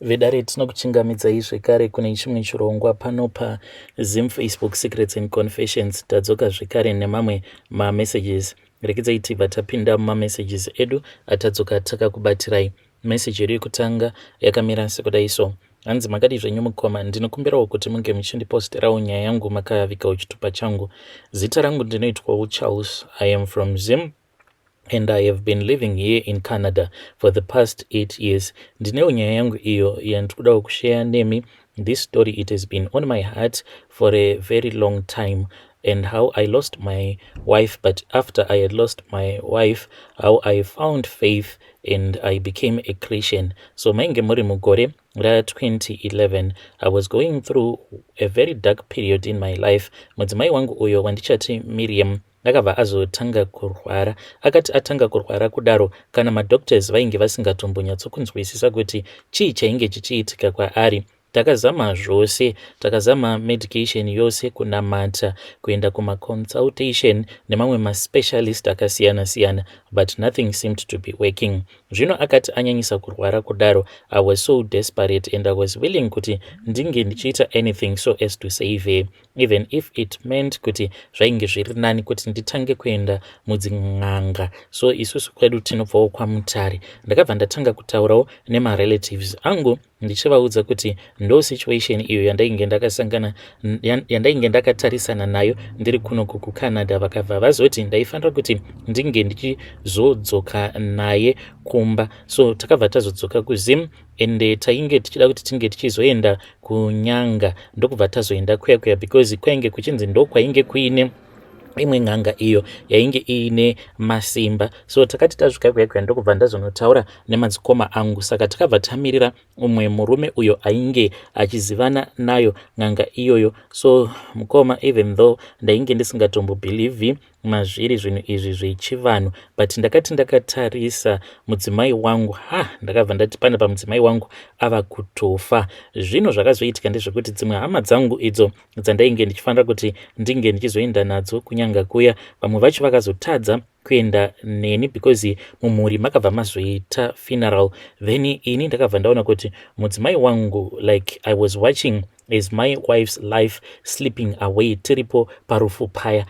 Vedare tinokuchingamidzai zvekare kune chimwe chirongwa pano paZim Facebook Secrets and Confessions. Tadzoka zvekare nemamwe mamessages. Rekezai tibva tapinda mumamessages edu atadzoka takakubatirai. Message yedu yekutanga yakamira sekudai so: hanzi makadi zvenyu mukoma, ndinokumbirawo kuti munge muchindiposterawo nyaya yangu makavikawo chitupa changu. Zita rangu ndinoitwawo Charles. I am from Zim and I have been living here in Canada for the past 8 years. Ndinewo nyaya yangu iyo yandikudawo kushare nemi. This story, it has been on my heart for a very long time, and how I lost my wife, but after I had lost my wife, how I found faith and I became a Christian. So mainge muri mugore ra 2011, I was going through a very dark period in my life. Mudzimai wangu uyo wandichati Miriam akabva azotanga kurwara. Akati atanga kurwara kudaro, kana madoctors vainge vasingatombonyatsokunzwisisa kuti chii chainge chichiitika kwaari, takazama zvose, takazama medication yose, kunamata, kuenda kumaconsultation nemamwe maspecialist akasiyana siyana, but nothing seemed to be working. Zvino akati anyanyisa kurwara kudaro, I was so desperate and I was willing kuti ndinge ndichiita anything so as to save her, even if it meant kuti zvainge zviri nani kuti nditange kuenda mudzin'anga. So isusu kwedu tinobvawo kwaMutare. Ndakabva ndatanga kutaurawo nemarelatives angu ndichivaudza kuti ndo situation iyo yandainge ndakatarisana nayo ndiri kuno kuCanada. Vakabva vazoti ndaifanira kuti ndinge ndichizodzoka naye kumba. So takabva tazodzoka kuZim ende tainge tichida kuti tinge tichizoenda kunyanga, ndokubva tazoenda kuya because kwainge kuchinzi ndo kwainge kuine imwe n'anga iyo yainge iine masimba. So takati tasvika kuya ndokubva ndazonotaura nemadzikoma angu. Saka takabva tamirira umwe murume uyo ainge achizivana nayo n'anga iyoyo. So mukoma, even though ndainge ndisingatombobhilivhi mazviri zvinhu izvi zvechivanhu, but ndakati ndakatarisa mudzimai wangu, ndakabva ndati pana pamudzimai wangu ava kutofa. Zvino zvakazoitika ndezvekuti dzimwe hama dzangu idzo dzandainge ndichifanira kuti ndinge ndichizoenda nadzo kunyanga kuya, vamwe vacho vakazotadza kuenda neni because mumhuri makabva mazoita funeral. Then ini ndakabva ndaona kuti mudzimai wangu, like I was watching as my wife's life slipping away tiripo parufu paya.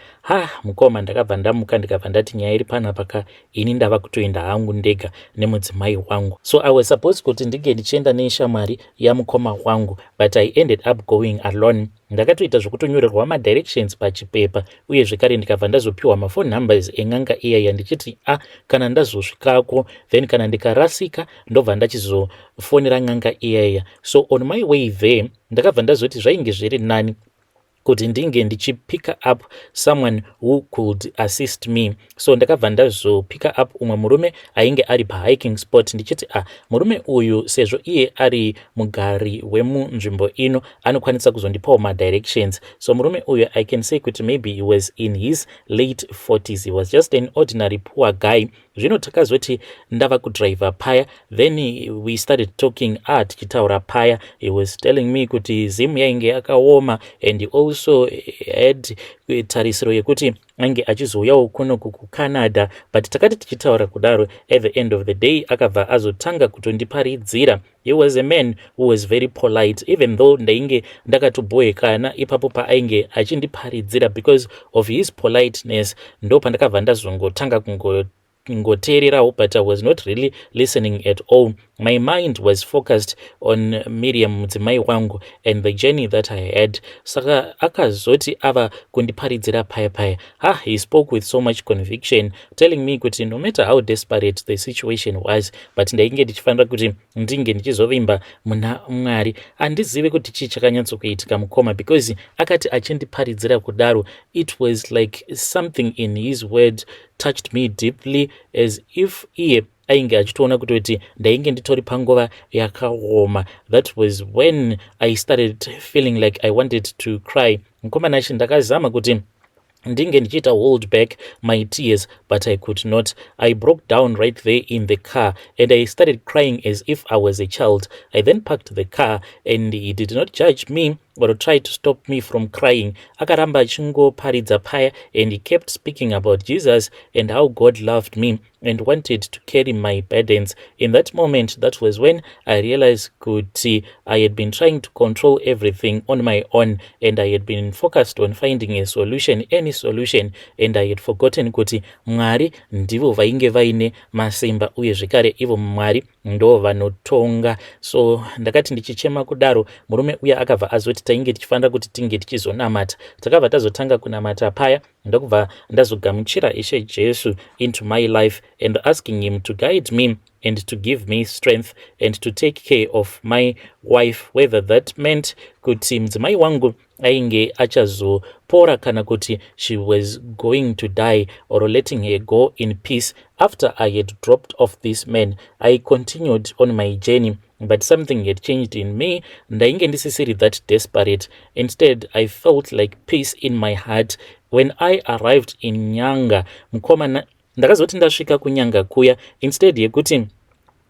Mukoma, ndakabva ndamuka ndikabva ndati nyaya iri panapa ini ndava kutoenda hangu ndega nemudzimai wangu. So I was supposed kuti ndinge ndichienda neshamwari yamukoma wangu, but I ended up going alone. Ndakatoita zvokutonyorerwa madirections pachipepa, uye zvekare ndikabva ndazopiwa mafone numbers eng'anga iyaya ndichiti kana ndazosvikako, then kana ndikarasika ndobva ndachizofonera n'anga iyaya. So on my way there ndakabva ndazoti zvainge zviri nani kuti ndinge ndichipick up someone who could assist me. So ndakabva ndazopick up umwe murume ainge ari pahiking spot, ndichiti murume uyu sezvo iye ari mugari wemunzvimbo ino anokwanisa kuzondipawo madirections. So murume uyu I can say kuti maybe he was in his late 40s. He was just an ordinary poor guy. Zvino takazoti ndava kudriver paya, then we started talking tichitaura paya. He was telling me kuti Zim yainge yakaoma, and he also had tarisiro yekuti ange achizouyawo kuno kuCanada. But takati tichitaura kudaro, at the end of the day akabva azotanga kutondiparidzira. He was a man who was very polite, even though ndainge ndakatoboekana ipapo paainge achindiparidzira. Because of his politeness ndo pandakabva ndazongotanga ngoteererawo, but I was not really listening at all. My mind was focused on Miriam mudzimai wangu and the journey that I had. Saka akazoti ava kundiparidzira paya. He spoke with so much conviction, telling me kuti no matter how desperate the situation was, but ndainge ndichifanira kuti ndinge ndichizovimba muna Mwari. Handizive kuti chii chakanyatsokuitika mukoma, because akati achindiparidzira kudaro, it was like something in his word touched me deeply, as if iye ainge achitoona kutoti ndainge nditori panguva yakaoma. That was when I started feeling like I wanted to cry. Mukoma nachi ndakazama kuti ndinge ndichiita hold back my tears, but I could not. I broke down right there in the car and I started crying as if I was a child. I then parked the car and he did not judge me. or tried to stop me from crying. Akaramba achingoparidza paya, and he kept speaking about Jesus and how God loved me and wanted to carry my burdens. In that moment, that was when I realized kuti I had been trying to control everything on my own, and I had been focused on finding a solution, any solution, and I had forgotten kuti Mwari ndivo vainge vaine masimba uye zvekare ivo Mwari ndo vanotonga. So ndakati ndichichema kudaro, murume uya akabva azoti tainge tichifanira kuti tinge tichizonamata. Takabva tazotanga kunamata paya, ndakubva ndazogamuchira Ishe Jesu into my life and asking him to guide me and to give me strength and to take care of my wife, whether that meant kuti mudzimai wangu ainge achazopora kana kuti she was going to die or letting her go in peace. After I had dropped off this man, I continued on my journey, but something had changed in me. Ndainge ndisisiri that desperate. Instead, I felt like peace in my heart. When I arrived in Nyanga, mukoma ndakazoti ndasvika kunyanga kuya, instead yekuti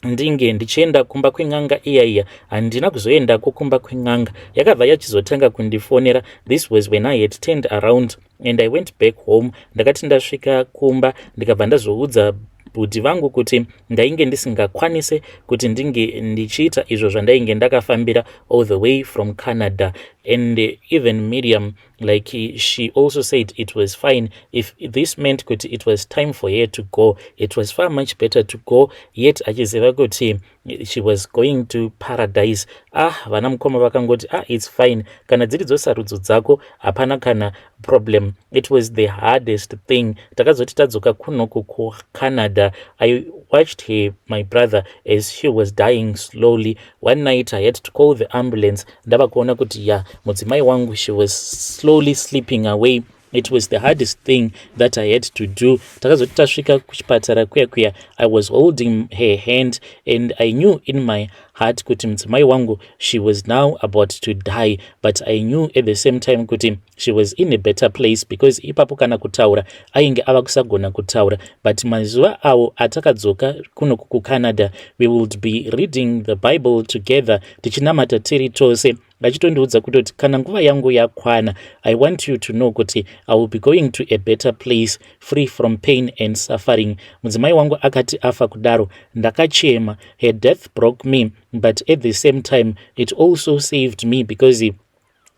ndinge ndichienda kumba kweng'anga iya handina kuzoenda kumba kweng'anga, yakabva yachizotanga kundifonera. This was when I had turned around and I went back home. Ndakati ndasvika kumba ndikabva ndazoudza bhudhi vangu kuti ndainge ndisingakwanise kuti ndinge ndichiita izvo zvandainge ndakafambira all the way from Canada. And even Miriam, like she also said it was fine if this meant kuti it was time for her to go. It was far much better to go, yet achiziva kuti she was going to paradise. Vana mukoma vakangoti it's fine, kana dziri dzosarudzo dzako hapana kana problem. It was the hardest thing. Takazoti tadzoka kunoku ku Canada, I watched my brother as he was dying slowly. One night I had to call the ambulance. Ndava kuona kuti mudzimai wangu, she was slowly slipping away. It was the hardest thing that I had to do. Takazoti tasvika kuchipatara kuya I was holding her hand and I knew in my heart kuti mudzimai wangu, she was now about to die, but I knew at the same time kuti she was in a better place, because ipapo kana kutaura ainge ava kusagona kutaura. But mazuva awo atakadzoka kuno ku Canada, we would be reading the Bible together, tichinamata tiri tose. Vachitondiudza kutoti kana nguva yangu yakwana, I want you to know kuti I will be going to a better place, free from pain and suffering. Mudzimai wangu akati afa kudaro, ndakachema. Her death broke me, but at the same time it also saved me, because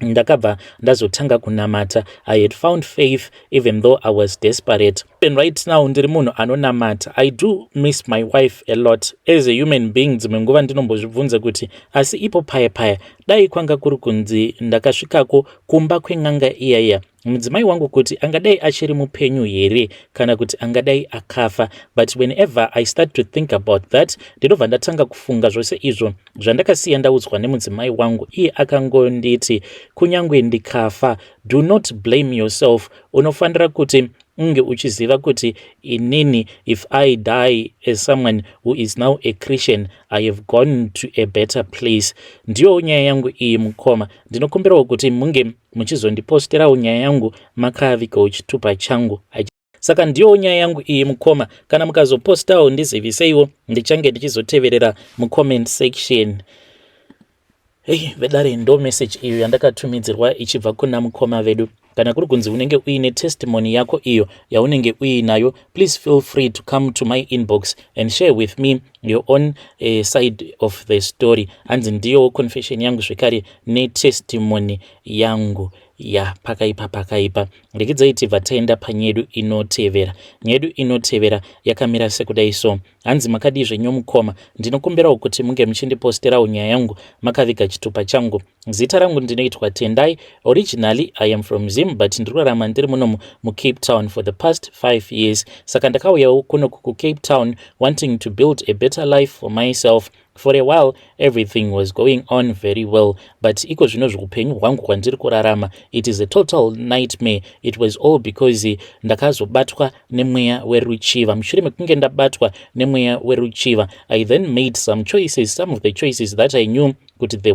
ndakabva ndazotanga kunamata. I had found faith even though I was desperate. And right now ndiri munhu anonamata. I do miss my wife a lot. As a human being, dzimwe nguva ndinombozvibvunza kuti asi ipo paya dai kwanga kuri kunzi ndakasvikako kumba kweng'anga iya mudzimai wangu kuti angadai achiri mupenyu here kana kuti angadai akafa. But whenever I start to think about that, ndinobva ndatanga kufunga zvose izvo zvandakasiya ndaudzwa nemudzimai wangu. Iye akangonditi kunyangwe ndikafa, do not blame yourself. Unofanira kuti unge uchiziva kuti inini, if I die as someone who is now a Christian, I have gone to a better place. Ndiyo nyaya yangu iyi mukoma. Ndinokumbirawo kuti munge muchizondiposterawo nyaya yangu makavikawo chitupa changu. Saka ndiyo nyaya yangu iyi mukoma. Kana mukazopostawo ndiziviseiwo, ndichange ndichizoteverera mucomment section. Vedare ndo message iyo yandakatumidzirwa ichibva kuna mukoma vedu. Kana kuri kunzi unenge uine testimony yako iyo yaunenge uinayo, please feel free to come to my inbox and share with me your own side of the story. Hanzi ndiyo confession yangu zvekare ne testimony yangu pakaipa. Ndikidzaiti vataenda panyedu inotevera. Nyedu inotevera yakamira sekudai so. Hanzi makadi zvenyomukoma, ndinokumbirawo kuti munge muchindiposterawo nyaya yangu makaviga chitupa changu. Zita rangu ndinoitwa Tendai. Originally I am from Zim, but ndinorarama ndiri muno mu Cape Town for the past 5 years. Saka ndakauyawo kuno ku Cape Town wanting to build a better life for myself. For a while everything was going on very well, but iko zvino zvupenyu hwangu kwandiri kurarama, it is a total nightmare. It was all because ndakazobatwa nemweya weruchiva. Mushure mekunge ndabatwa nemweya weruchiva, I then made some choices, some of the choices that I knew kuti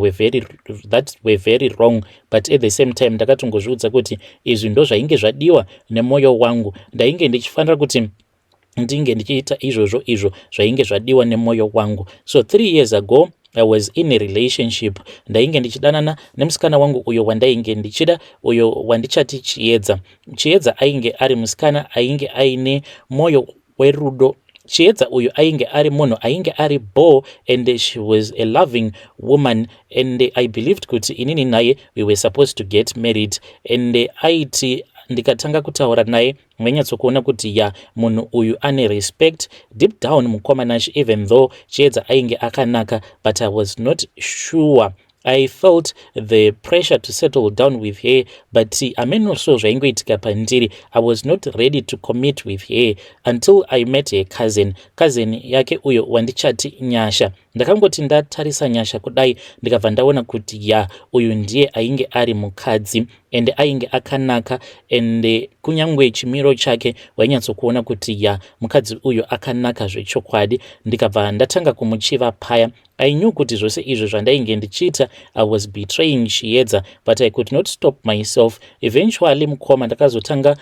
were very wrong, but at the same time ndakatongozviudza kuti izvi ndo zvainge zvadiwa nemwoyo wangu. Ndainge ndichifanira kuti ndinge ndichiita izvo zvainge zvadiwa nemwoyo wangu. So 3 years ago I was in a relationship. Ndainge ndichidanana nemusikana wangu uyo wandainge ndichida, uyo wandichati Chiedza. Chiedza ainge ari musikana ainge aine moyo werudo. Chiedza uyu ainge ari munhu ainge ari bold, and she was a loving woman, and I believed kuti inini naye we were supposed to get married, and aiti ndikatanga kutaura naye mwenyatsokuona kuti munhu uyu ane respect deep down mukomanashi, even though Chiedza ainge akanaka, but I was not sure. I felt the pressure to settle down with her, but amenoso zvaingoitika pandiri, I was not ready to commit with her until I met her cousin yake uyo wandichati Nyasha. Ndakangoti ndatarisa Nyasha kudai ndikabva ndaona kuti uyu ndiye ainge ari mukadzi and ainge akanaka, and kunyangwe chimiro chake wainyatsokuona kuti mukadzi uyu akanaka zvechokwadi. Ndikabva ndatanga kumuchiva paya. I knew kuti zvose izvo zvandainge ndichiita I was betraying Chiedza, but I could not stop myself. Eventually mukoma ndakazotanga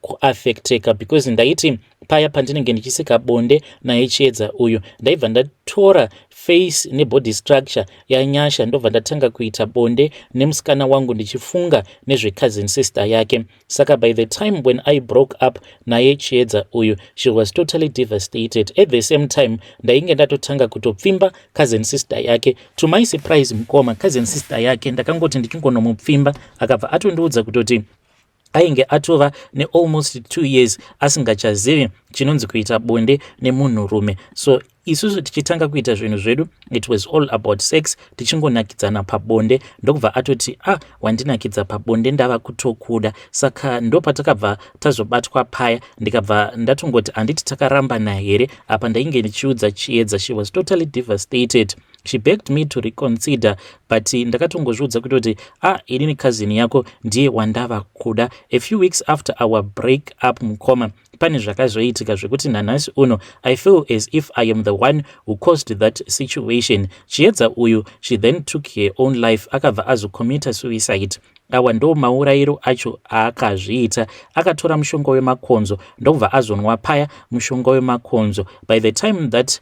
kuaffecteka because ndaiti paya pandinenge ndichisika bonde naye Chiedza uyu ndaibva ndatora face nebody structure yaNyasha, ndobva ndatanga kuita bonde nemusikana wangu ndichifunga nezve cousin sister yake. Saka by the time when I broke up naye Chiedza uyu, she was totally devastated. At the same time ndainge ndatotanga kutopfimba cousin sister yake. To my surprise mukoma, cousin sister yake ndakangoti ndichingonomupfimba akabva atondiudza kutoti ainge atova almost 2 years asingachazivi chinonzi kuita bonde nemunhurume. So isusu tichitanga kuita zvinhu zvedu, it was all about sex, tichingonakidzana pabonde. Ndokubva atoti wandinakidza pabonde ndava kutokuda. Saka ndopatakabva tazobatwa paya, ndikabva ndatongoti handiti takarambana here. Apa ndainge ndichiudza Chiedza. She was totally devastated. She begged me to reconsider, but ndakatongozviudza kutoti inini cousin yako ndiye wandava kuda. A few weeks after our break up mukoma, pane zvakazoitika zvekuti nanhasi uno I feel as if I am the one who caused that situation. Chiedza uyu, she then took her own life, akabva azocommita suicide. Awa ndo maurayiro acho aakazviita. Akatora mushonga wemakonzo ndobva azonwa paya mushonga wemakonzo. By the time that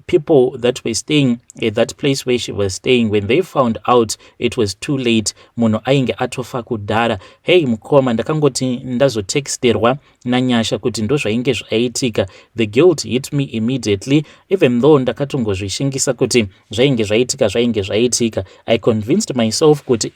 people that were staying at that place where she was staying, when they found out, it was too late. Munhu ainge atofa kudhara. Hey mukoma, ndakangoti ndazotexterwa naNyasha kuti ndo zvainge zvaitika. The guilt hit me immediately, even though ndakatongozvishingisa kuti zvainge zvaitika. I convinced myself kuti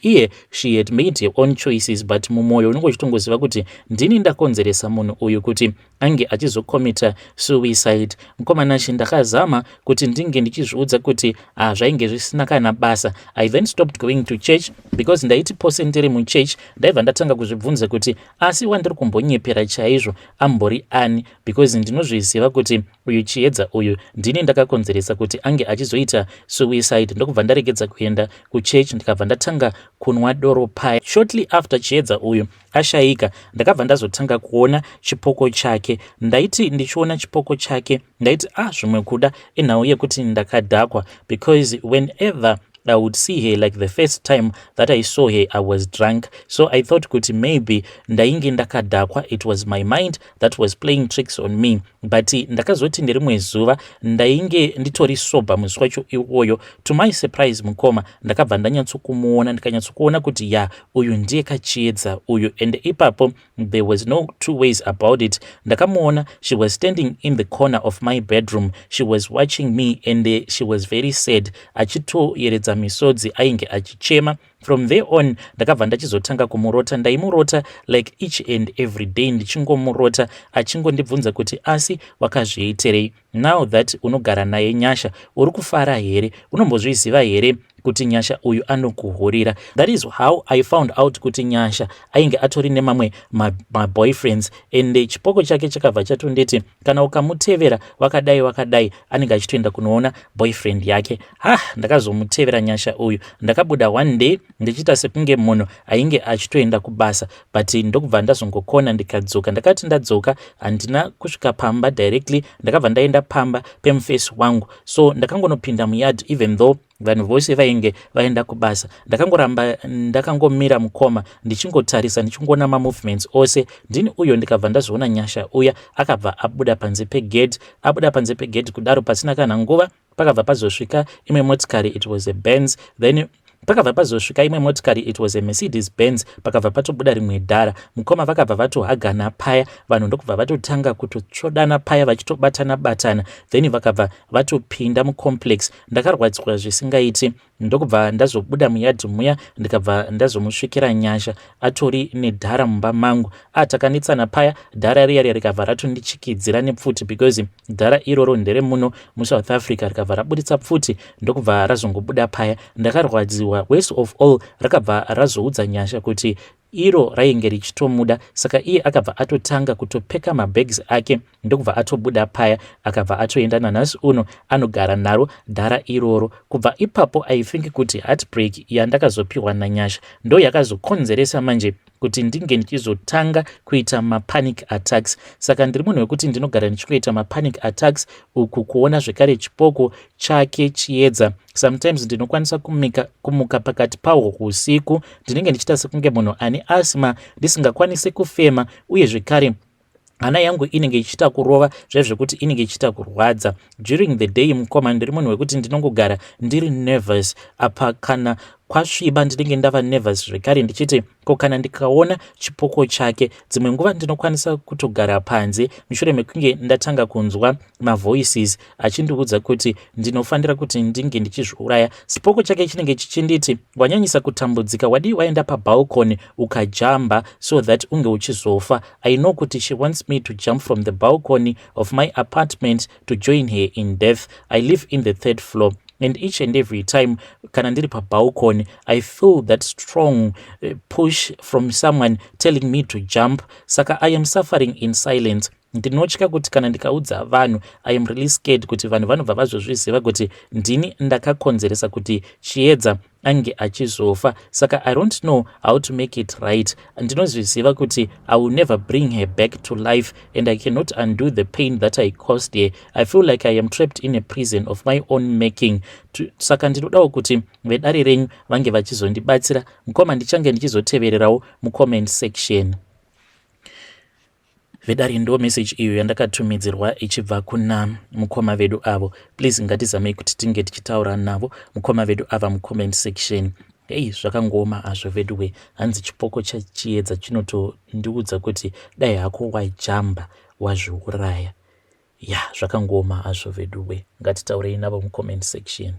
she had made her own choices, but mumoyo unongochitongoziva kuti ndini ndakonzeresa munhu uyu kuti ange achizocommita suicide. Mukomanashi ndakazama kuti ndinge ndichizviudza kuti zvainge zvisina kana basa. I then stopped going to church because ndaiti pose ndiri muchurch ndaibva ndatanga kuzvibvunza kuti asi wandiri kumbonyepera chaizvo ambori ani, because ndinozviziva kuti uyu Chiedza uyu ndini ndakakonzeresa kuti ange achizoita suicide. Ndokubva ndaregedza kuenda kuchurch ndikabva ndatanga kunwa doro paya. Shortly after Chiedza uyu ashayika, ndakabva ndazotanga kuona chipoko chake. Ndaiti ndichiona chipoko chake ndaiti zvimwe kuda inhau yekuti ndakadhakwa, because whenever I would see her, like the first time that I saw her, I was drunk. So I thought kuti maybe ndainge ndakadhakwa, it was my mind that was playing tricks on me. But ndakazoti ndirimwe zuva ndainge nditori sober musi wacho iwoyo. To my surprise mukoma, ndakabva ndanyatsokumuona, ndikanyatsokuona kuti uyu ndiye kaChiedza uyu. And ipapo there was no two ways about it. Ndakamuona, she was standing in the corner of my bedroom. She was watching me and she was very sad. Achitoyeredza misodzi ainge achichema. From there on ndakabva ndachizotanga kumurota. Ndaimurota like each and every day, ndichingomurota achingondibvunza kuti asi wakazviiterei. Now that unogara naye Nyasha, uri kufara here? Unombozviziva here kuti Nyasha uyu anokuhurira? That is how I found out kuti Nyasha ainge atori nemamwe my boyfriends, and chipoko chake chakabva chatondeti kana ukamutevera wakadai anenge achitoenda kunoona boyfriend yake. Ndakazomutevera Nyasha uyu. Ndakabuda one day ndichita sekunge munhu ainge achitoenda kubasa, but ndokubva ndazongokona ndikadzoka. Ndakati ndadzoka handina kusvika pamba directly, ndakabva ndaenda pamba pemufesi wangu. So ndakangonopinda muyard even though vanhu vose vainge vaenda kubasa. Ndakangoramba ndakangomira mukoma ndichingotarisa ndichingona mamovements ose. Ndini uyo ndikabva ndazoona Nyasha uya akabva abuda panze pegate kudaro pasina kana nguva pakabva pazosvika imwe motikari it was a Benz, then pakabva pazosvika imwe motikari it was a Mercedes Benz, pakabva patobuda rimwe dhara. Mukoma vakabva vatohagana paya, vanhu ndokubva vatotanga kutotsvodana paya vachitobatana batana, then vakabva vatopinda mucomplex. Ndakarwadziwa zvisingaiti, ndokubva ndazobuda muyadhi muya ndikabva ndazomusvikira nyasha atori nedhara mumba mangu. Takanetsana paya, dhara riya rikabva ratondichikidzira nepfuti because dhara iroro ndere muno muSouth Africa, rikabva rabuditsa pfuti ndokubva razongobuda paya. Ndakarwadziwa. Worst of all, rakabva razoudza nyasha kuti iro rainge richitomuda, saka iye akabva atotanga kutopeka mabags ake ndokubva atobuda paya, akabva atoenda nanhasi uno anogara naro dhara iroro. Kubva ipapo I think kuti heartbreak yandakazopiwa nanyasha ndo yakazokonzeresa manje kuti ndinge ndichizotanga kuita mapanic attacks. Saka ndiri munhu wekuti ndinogara ndichikuita mapanic attacks, uku kuona zvekare chipoko chake chiedza. Sometimes ndinokwanisa kumuka pakati pawo usiku, ndinenge ndichita sekunge munhu ane asthma, ndisingakwanisi kufema, uye zvekare hana yangu inenge ichita kurova zvezvekuti inenge ichita kurwadza. During the day mukoma ndiri munhu wekuti ndinongogara ndiri nervous. Apa kana kwasviba ndinenge ndava nervous zvekare ndichiti ko kana ndikaona chipoko chake, dzimwe nguva ndinokwanisa kutogara panze mushure mekunge ndatanga kunzwa mavoices achindiudza kuti ndinofanira kuti ndinge ndichizviuraya. Chipoko chake chinenge chichinditi, wanyanyisa kutambudzika, wadi waenda pabalcony ukajamba so that unge uchizofa. I know kuti she wants me to jump from the balcony of my apartment to join her in death. I live in the 3rd floor. And each and every time kana ndiri pabalcony, I feel that strong push from someone telling me to jump. Saka I am suffering in silence. Ndinotya kuti kana ndikaudza vanhu, I am really scared kuti vanhu vanobva vazozviziva kuti ndini ndakakonzeresa kuti chiedza ange achizofa. Saka I don't know how to make it right. Ndinozviziva kuti I will never bring her back to life, and I cannot undo the pain that I caused her. I feel like I am trapped in a prison of my own making. Saka ndinodawo kuti vedare renyu vange vachizondibatsira. Mukoma ndichange ndichizotevererawo mucomment section. Vedare ndo message iyo yandakatumidzirwa ichibva kuna mukoma vedu avo. Please ngatizamei kuti tinge tichitaura navo mukoma vedu ava mucomment section. Hey, zvakangoma azvo veduwe, hanzi chipoko chachiedza chinotondiudza kuti dai hako wajamba wazviuraya. Ya, zvakangoma azvo veduwe, ngatitaurei navo mucomment section.